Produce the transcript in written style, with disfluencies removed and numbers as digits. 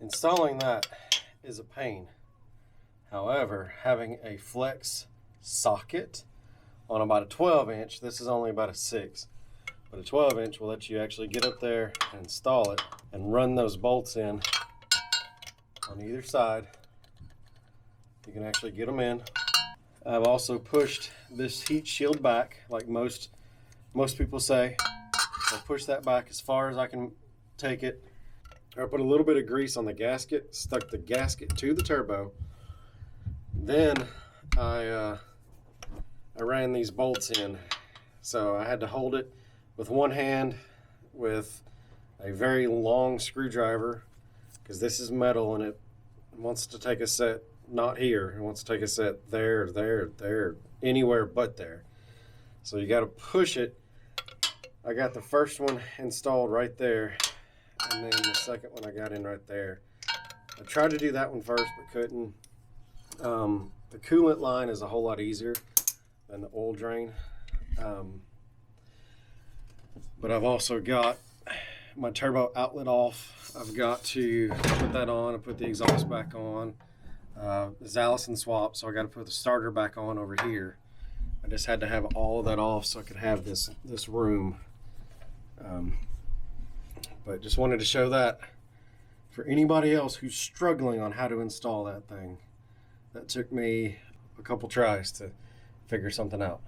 Installing that is a pain. However, having a flex socket on about a 12-inch, this is only about a 6, but a 12-inch will let you actually get up there and install it and run those bolts in on either side. You can actually get them in. I've also pushed this heat shield back, like most people say. I'll push that back as far as I can take it. I put a little bit of grease on the gasket, stuck the gasket to the turbo. Then I ran these bolts in. So I had to hold it with one hand with a very long screwdriver, because this is metal and it wants to take a set, not here, it wants to take a set there, anywhere but there. So you got to push it. I got the first one installed right there, and then the second one I got in right there. I tried to do that one first but couldn't. The coolant line is a whole lot easier than the oil drain. But I've also got my turbo outlet off. I've got to put that on and put the exhaust back on. It's Allison swap, so I got to put the starter back on over here. I just had to have all of that off so I could have this room. But just wanted to show that for anybody else who's struggling on how to install that thing. That took me a couple tries to figure something out.